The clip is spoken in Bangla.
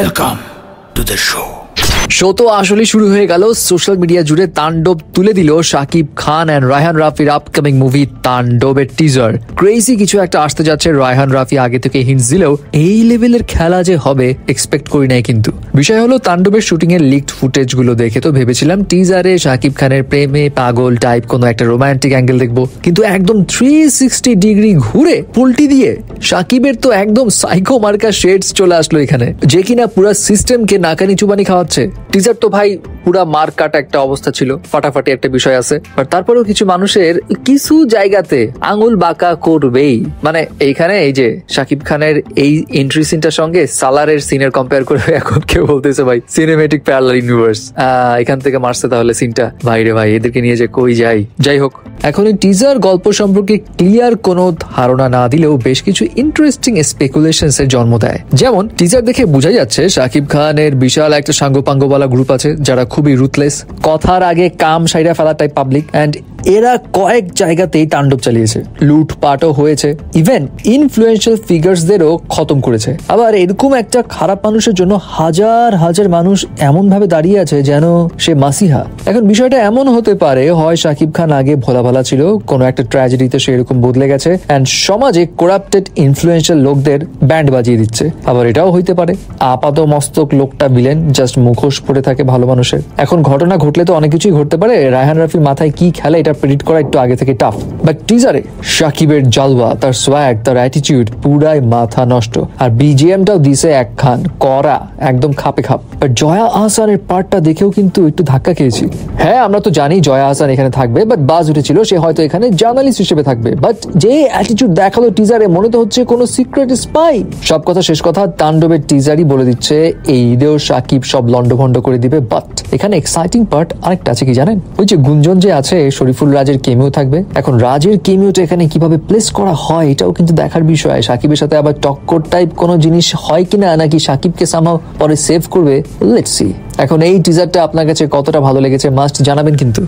Welcome to the show. Show তো আসলে শুরু হয়ে গেল। সোশ্যাল মিডিয়া জুড়ে তাণ্ডব তুলে দিল শাকিব খান এন্ড রায়হান রাফির আপকামিং মুভি তাণ্ডবের টিজার। ক্রেজি কিছু একটা আসতে যাচ্ছে। রায়হান রাফি আগে থেকে হিন্টস দিলেও এই লেভেলের খেলা যে হবে এক্সপেক্ট করি নাই। কিন্তু বিষয় হলো তাণ্ডবের শুটিং এর লিকড ফুটেজ গুলো দেখে তো ভেবেছিলাম টিজারে শাকিব খানের প্রেমে পাগল টাইপ কোনো একটা রোমান্টিক অ্যাঙ্গেল দেখবো, কিন্তু একদম 360 ডিগ্রি ঘুরে পল্টি দিয়ে শাকিবের তো একদম সাইকো মার্কা শেডস চলে আসলো এখানে, যে কিনা পুরো সিস্টেমকে নাকানি চুবানি খাওয়াচ্ছে। টিজার তো ভাই পুরা মার কাটা একটা অবস্থা ছিল, ফাটাফাটি একটা বিষয় আছে, বাট তারপরেও কিছু মানুষের কিছু জায়গাতে আঙুল বাঁকা করবেই। মানে এইখানে এই যে শাকিব খানের এই এন্ট্রি সিনটার সঙ্গে সালারের সিনের কম্পেয়ার করে এখন কেউ বলতেছে ভাই সিনেমেটিক প্যারালাল ইউনিভার্স, এখান থেকে মারছে তাহলে সিনটা। ভাইরে ভাই এদেরকে নিয়ে যে কই যাই হোক, এখন এই টিজার গল্প সম্পর্কে ক্লিয়ার কোনো ধারণা না দিলেও বেশ কিছু ইন্টারেস্টিং স্পেকুলেশনস এর জন্ম দেয়। যেমন টিজার দেখে বোঝা যাচ্ছে শাকিব খানের বিশাল একটা সাঙ্গপাঙ্গওয়ালা গ্রুপ আছে যারা খুবই রুথলেস, কথার আগে কাম সাইরা ফেলা টাইপ পাবলিক, এন্ড এরা কয়েক জায়গাতেই তাণ্ডব চালিয়েছে, লুটপাটও হয়েছে, ইভেন ইনফ্লুয়েন্সিয়াল ফিগারসদেরও খতম করেছে। আবার এরকম একটা খারাপ মানুষের জন্য হাজার হাজার মানুষ এমন ভাবে দাঁড়িয়ে আছে যেন সে মাসিহা। এখন বিষয়টা এমন হতে পারে, হয় শাকিব খান আগে ভোলা ভালা ছিল, কোনো একটা ট্র্যাজেডিতে সে এরকম বদলে গেছে এন্ড সমাজে করাপ্টেড ইনফ্লুয়েন্সিয়াল লোকদের ব্যান্ড বাজিয়ে দিচ্ছে। আবার এটাও হইতে পারে আপাত মস্তক লোকটা ভিলেন, জাস্ট মুখোশ পড়ে থাকে ভালো মানুষের। এখন ঘটনা ঘটলে তো অনেক কিছুই ঘটতে পারে, রায়হান রাফির মাথায় কি খেলে এটা প্রেডিক্ট করা একটু আগে থেকে টাফ। বাট টিজারে শাকিবের জালওয়া, তার সোয়াগ, তার অ্যাটিটিউড পুরাই মাথা নষ্ট। আর বিজিএমটাও দিছে একখান করা, একদম খাপে খাপ। বাট জয়া আহসানের পার্টটা দেখেও কিন্তু একটু ধাক্কা খেয়েছি। হ্যাঁ আমরা তো জানি জয়া আহসান এখানে থাকবে, বাট বাজ উঠেছিল সে হয়তো এখানে জার্নালিস্ট হিসেবে থাকবে। বাট যে অ্যাটিটিউড দেখালো টিজারে মনে তো হচ্ছে কোনো সিক্রেট স্পাই। সব কথা শেষ কথা, তাণ্ডবের টিজারই বলে দিচ্ছে এই ঈদেও শাকিব সব লন্ডভন্ড করে দিবে। বাট এখানে এক্সাইটিং পার্ট আরেকটা আছে, কি জানেন? ওই যে গুঞ্জন যে আছে শরীফুল রাজের কেমিও থাকবে। এখন রাজের কেমিওটা এখানে কিভাবে প্লেস করা হয় এটাও কিন্তু দেখার বিষয়। শাকিবের সাথে আবার টক্কর টাইপ কোনো জিনিস হয় কিনা, নাকি শাকিবকে সামহাও পরে সেভ করবে, লেটস সি। এখন এই টিজারটা আপনার কাছে কতটা ভালো লেগেছে মাস্ট জানাবেন কিন্তু।